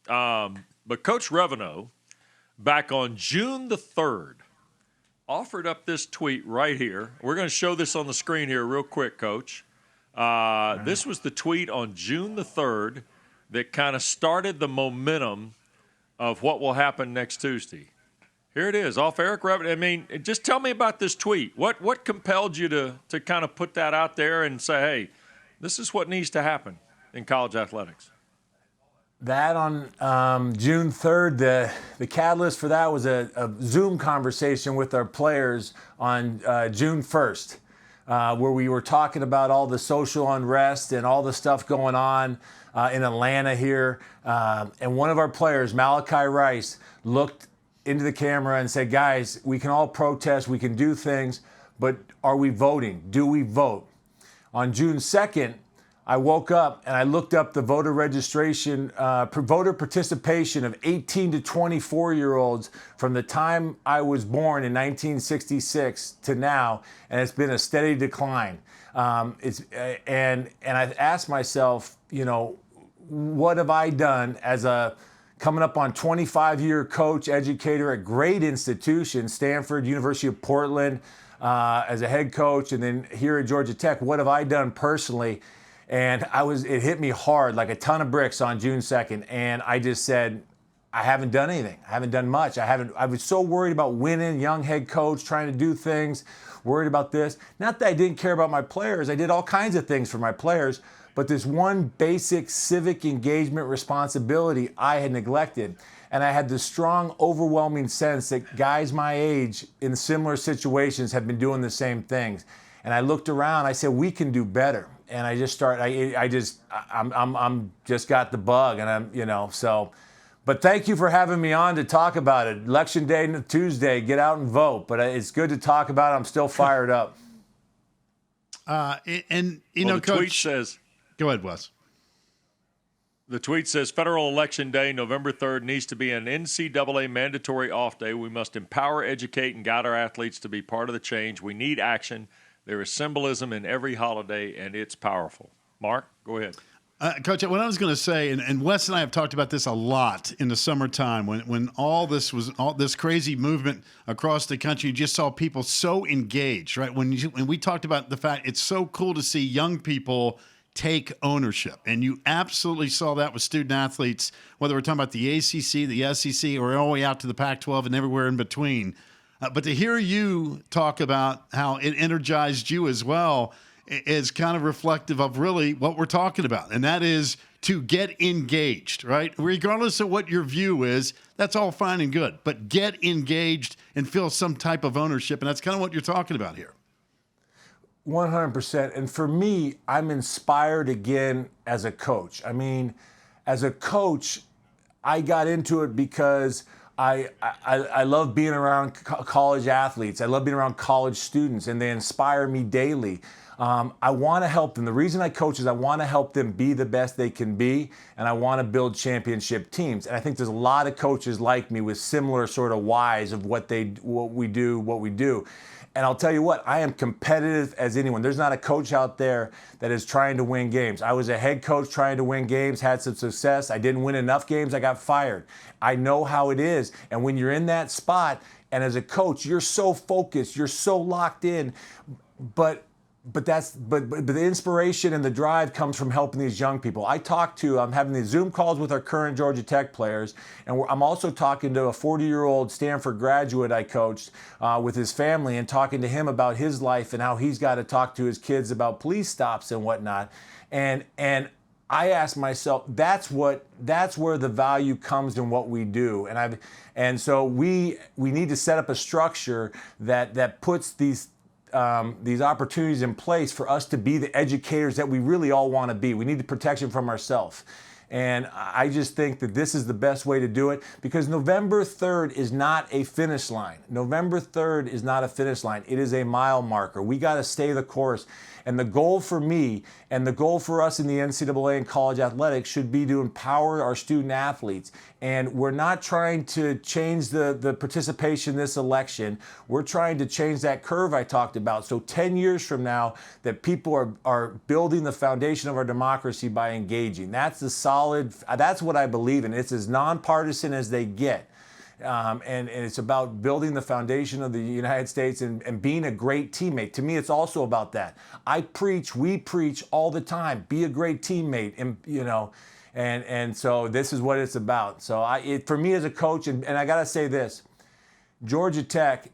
But Coach Reveno, back on June the 3rd, offered up this tweet right here. We're going to show this on the screen here real quick, Coach. This was the tweet on June the 3rd that kind of started the momentum of what will happen next Tuesday. Here it is, off Eric Reveno. I mean, just tell me about this tweet. What compelled you to kind of put that out there and say, hey, this is what needs to happen in college athletics? That on June 3rd, the catalyst for that was a Zoom conversation with our players on June 1st, where we were talking about all the social unrest and all the stuff going on in Atlanta here. And one of our players, Malachi Rice, looked into the camera and said, guys, we can all protest, we can do things, but are we voting? Do we vote? On June 2nd, I woke up and I looked up the voter registration, voter participation of 18 to 24-year-olds from the time I was born in 1966 to now, and it's been a steady decline. And I asked myself, what have I done as a coming up on 25-year coach, educator at great institutions, Stanford, University of Portland, as a head coach, and then here at Georgia Tech? What have I done personally? And it hit me hard, like a ton of bricks on June 2nd. And I just said, I haven't done anything. I haven't done much. I was so worried about winning, young head coach, trying to do things, worried about this. Not that I didn't care about my players. I did all kinds of things for my players. But this one basic civic engagement responsibility I had neglected. And I had this strong, overwhelming sense that guys my age in similar situations have been doing the same things. And I looked around, I said, we can do better. And I just I'm just got the bug, and so. But thank you for having me on to talk about it. Election Day, Tuesday, get out and vote. But it's good to talk about it. I'm still fired up. The Coach, tweet says, go ahead, Wes. The tweet says, Federal Election Day, November 3rd, needs to be an NCAA mandatory off day. We must empower, educate, and guide our athletes to be part of the change. We need action. There is symbolism in every holiday, and it's powerful. Mark, go ahead. Coach, what I was going to say, and Wes and I have talked about this a lot in the summertime when all this crazy movement across the country, you just saw people so engaged, right? When we talked about the fact it's so cool to see young people take ownership, and you absolutely saw that with student athletes, whether we're talking about the ACC, the SEC, or all the way out to the Pac-12 and everywhere in between. But to hear you talk about how it energized you as well is kind of reflective of really what we're talking about, and that is to get engaged, right? Regardless of what your view is, that's all fine and good, but get engaged and feel some type of ownership, and that's kind of what you're talking about here. 100%. And for me, I'm inspired again as a coach. I mean, as a coach, I got into it because I love being around college athletes. I love being around college students, and they inspire me daily. I want to help them. The reason I coach is I want to help them be the best they can be, and I want to build championship teams. And I think there's a lot of coaches like me with similar sort of whys of what we do. And I'll tell you what, I am competitive as anyone. There's not a coach out there that is trying to win games. I was a head coach trying to win games, had some success. I didn't win enough games, I got fired. I know how it is. And when you're in that spot, and as a coach, you're so focused, you're so locked in, but the inspiration and the drive comes from helping these young people. I'm having these Zoom calls with our current Georgia Tech players, and I'm also talking to a 40-year-old Stanford graduate I coached with his family, and talking to him about his life and how he's got to talk to his kids about police stops and whatnot. And I ask myself, that's where the value comes in what we do. And so we need to set up a structure that puts these opportunities in place for us to be the educators that we really all want to be. We need the protection from ourselves. And I just think that this is the best way to do it, because November 3rd is not a finish line. November 3rd is not a finish line. It is a mile marker. We got to stay the course. And the goal for me and the goal for us in the NCAA and college athletics should be to empower our student athletes. And we're not trying to change the participation this election. We're trying to change that curve I talked about. So 10 years from now, that people are building the foundation of our democracy by engaging. That's the solid solid. That's what I believe in. It's as nonpartisan as they get. And it's about building the foundation of the United States and being a great teammate. To me, it's also about that. We preach all the time, be a great teammate, and so this is what it's about. So for me as a coach, and I got to say this, Georgia Tech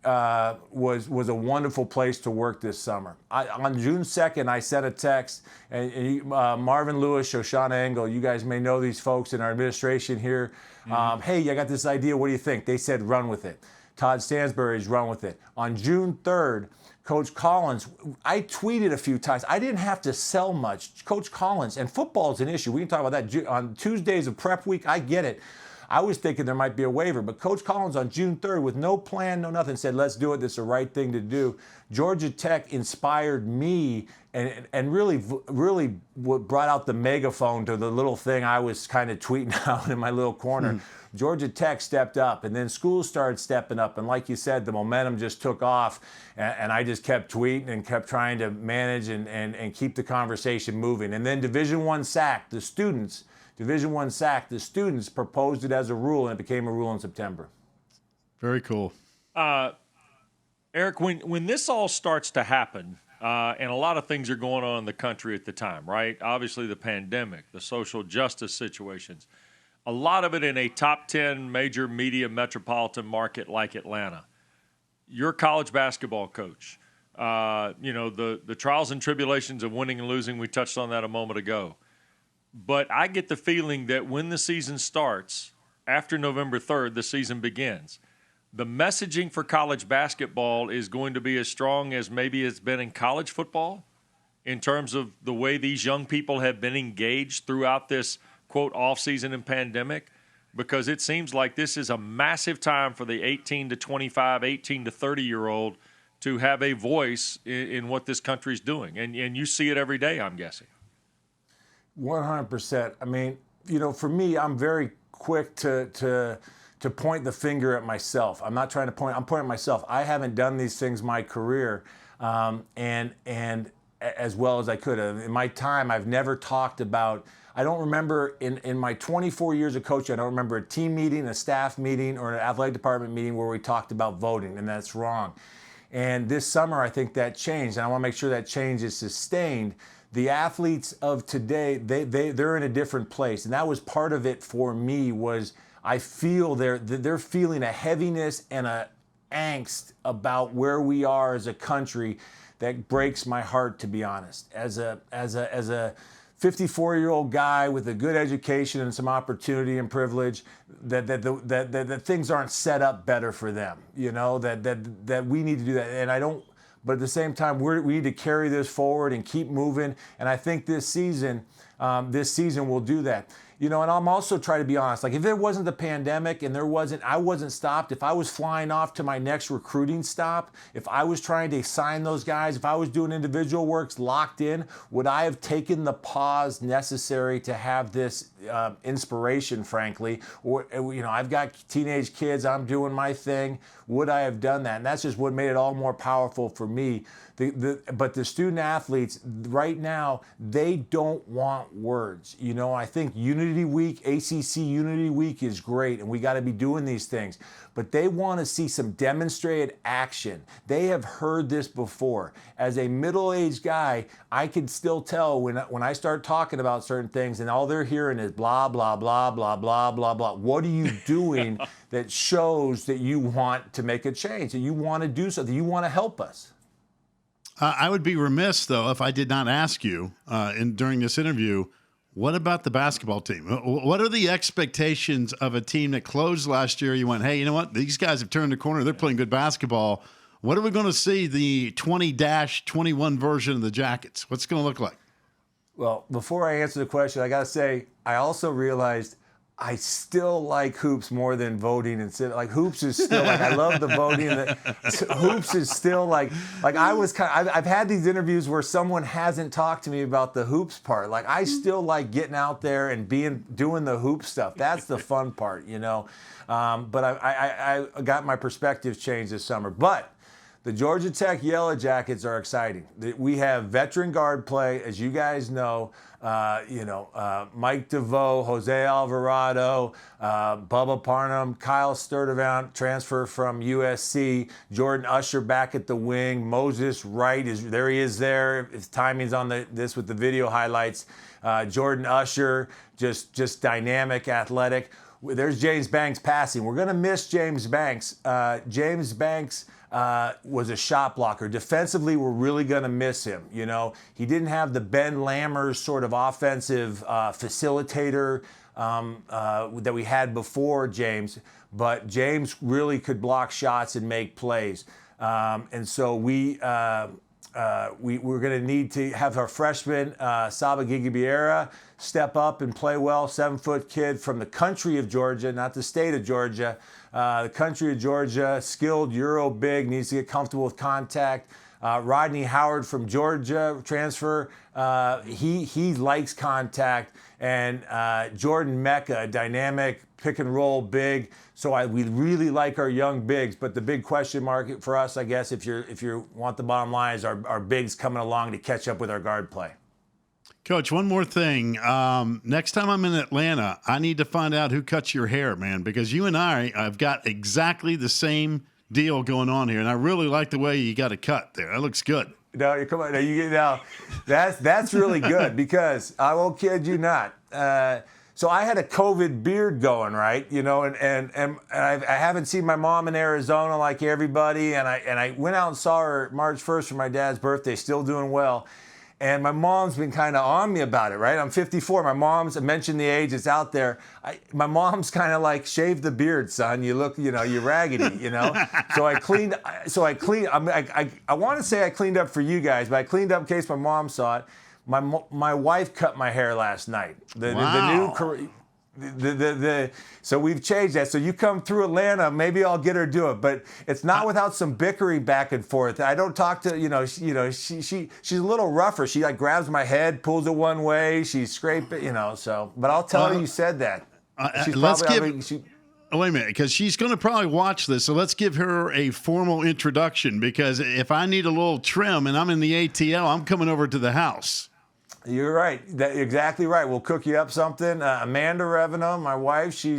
was a wonderful place to work this summer. On June 2nd, I sent a text, and Marvin Lewis, Shoshana Engel, you guys may know these folks in our administration here. Hey, I got this idea. What do you think? They said, run with it. Todd Stansbury's run with it. On June 3rd, Coach Collins, I tweeted a few times. I didn't have to sell much. Coach Collins, and football is an issue. We can talk about that. On Tuesdays of prep week, I get it. I was thinking there might be a waiver, but Coach Collins on June 3rd, with no plan, no nothing, said, let's do it. This is the right thing to do. Georgia Tech inspired me and really brought out the megaphone to the little thing I was kind of tweeting out in my little corner. Georgia Tech stepped up, and then schools started stepping up. And like you said, the momentum just took off, and I just kept tweeting and kept trying to manage and keep the conversation moving. And then Division I SAC, the students proposed it as a rule, and it became a rule in September. Very cool. Eric, when this all starts to happen, and a lot of things are going on in the country at the time, right? Obviously the pandemic, the social justice situations, a lot of it in a top 10 major media metropolitan market like Atlanta. You're a college basketball coach. The trials and tribulations of winning and losing, we touched on that a moment ago. But I get the feeling that when the season starts, after November 3rd, the season begins. The messaging for college basketball is going to be as strong as maybe it's been in college football in terms of the way these young people have been engaged throughout this, quote, off-season and pandemic, because it seems like this is a massive time for the 18 to 25, 18 to 30-year-old to have a voice in what this country's doing. And you see it every day, I'm guessing. 100%. I mean, for me, I'm very quick to point the finger at myself. I'm not trying to point. I'm pointing at myself. I haven't done these things my career, and as well as I could have. In my time, I've never talked about. I don't remember in my 24 years of coaching, I don't remember a team meeting, a staff meeting, or an athletic department meeting where we talked about voting, and that's wrong. And this summer, I think that changed, and I want to make sure that change is sustained. The athletes of today, they're in a different place, and that was part of it for me. Was I feel they're feeling a heaviness and a angst about where we are as a country that breaks my heart, to be honest. As a 54-year-old guy with a good education and some opportunity and privilege, that things aren't set up better for them. That we need to do that, and I don't. But at the same time, we need to carry this forward and keep moving. And I think this season will do that. And I'm also trying to be honest. Like, if there wasn't the pandemic and I wasn't stopped, if I was flying off to my next recruiting stop, if I was trying to sign those guys, if I was doing individual works locked in, would I have taken the pause necessary to have this inspiration, frankly? Or, I've got teenage kids, I'm doing my thing. Would I have done that? And that's just what made it all more powerful for me. But the student athletes right now, they don't want words. I think Unity Week, ACC Unity Week is great, and we got to be doing these things. But they want to see some demonstrated action. They have heard this before. As a middle-aged guy, I can still tell when I start talking about certain things and all they're hearing is blah, blah, blah, blah, blah, blah, blah. What are you doing that shows that you want to make a change, that you want to do something, you want to help us? I would be remiss, though, if I did not ask you during this interview, what about the basketball team? What are the expectations of a team that closed last year? You went, hey, you know what? These guys have turned the corner. They're playing good basketball. What are we going to see the 20-21 version of the Jackets? What's it going to look like? Well, before I answer the question, I got to say, I also realized I still like hoops more than voting, and like hoops is still like, I love the voting. Hoops is still like I've had these interviews where someone hasn't talked to me about the hoops part. Like, I still like getting out there and doing the hoop stuff. That's the fun part, But I got my perspective changed this summer. But The Georgia Tech Yellow Jackets are exciting. We have veteran guard play, as you guys know. Mike DeVoe, Jose Alvarado, Bubba Parnham, Kyle Sturdivant, transfer from USC, Jordan Usher back at the wing, Moses Wright is there. He is there. His timing's on this with the video highlights. Jordan Usher, just dynamic, athletic. There's James Banks passing. We're going to miss James Banks. James Banks was a shot blocker. Defensively, we're really going to miss him. You know, he didn't have the Ben Lammers sort of offensive facilitator that we had before James, but James really could block shots and make plays. And so we're going to need to have our freshman, Saba Gigabiera, step up and play well. 7-foot kid from the country of Georgia, not the state of Georgia. The country of Georgia, skilled Euro big, needs to get comfortable with contact. Rodney Howard from Georgia, transfer. He likes contact. And Jordan Mecca, a dynamic pick and roll big. So we really like our young bigs. But the big question mark for us, I guess, if you want the bottom line, is our bigs coming along to catch up with our guard play. Coach, one more thing. Next time I'm in Atlanta, I need to find out who cuts your hair, man, because you and I have got exactly the same deal going on here, and I really like the way you got it cut there. That looks good. No, come on. Now, that's really good because I won't kid you not. So I had a COVID beard going, right? You know, and I haven't seen my mom in Arizona like everybody, and I went out and saw her March 1st for my dad's birthday, still doing well. And my mom's been kind of on me about it, right? I'm 54. My mom's, I mentioned the age, it's out there. My mom's kind of like, shave the beard, son. You look, you're raggedy, So I cleaned, I want to say I cleaned up for you guys, but I cleaned up in case my mom saw it. My wife cut my hair last night. So we've changed that. So you come through Atlanta, maybe I'll get her to do it, but it's not without some bickering back and forth. I don't talk to she's a little rougher. She like grabs my head, pulls it one way, she scrapes it, So, but I'll tell her you said that. Wait a minute, because she's going to probably watch this, so let's give her a formal introduction. Because if I need a little trim and I'm in the ATL, I'm coming over to the house. You're right. Exactly right. We'll cook you up something. Amanda Reveno, my wife, she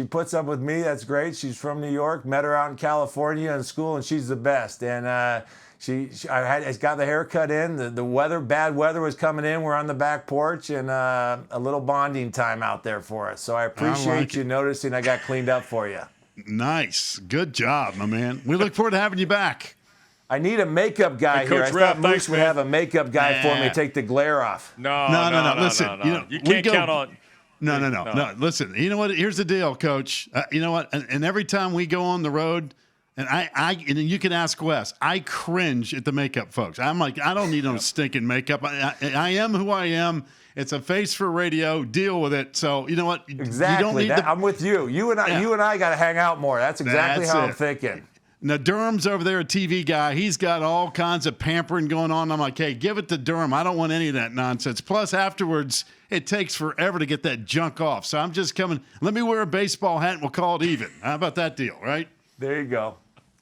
puts up with me. That's great. She's from New York. Met her out in California in school, and she's the best. And I got the haircut in. The bad weather was coming in. We're on the back porch, and a little bonding time out there for us. So I appreciate you noticing I got cleaned up for you. Nice. Good job, my man. We look forward to having you back. I need a makeup guy here. I thought Moose would have a makeup guy for me to take the glare off. No. Listen, you can't count on. No. Listen, you know what? Here's the deal, Coach. You know what? And every time we go on the road, and and you can ask Wes, I cringe at the makeup folks. I'm like, I don't need no stinking makeup. I am who I am. It's a face for radio. Deal with it. So you know what? Exactly. You don't need I'm with you. You and I got to hang out more. That's exactly how I'm thinking. Now, Durham's over there, a TV guy. He's got all kinds of pampering going on. I'm like, hey, give it to Durham. I don't want any of that nonsense. Plus, afterwards, it takes forever to get that junk off. So I'm just coming. Let me wear a baseball hat and we'll call it even. How about that deal, right? There you go.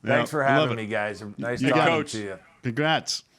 Thanks for having me, guys. Nice talking to you. Congrats.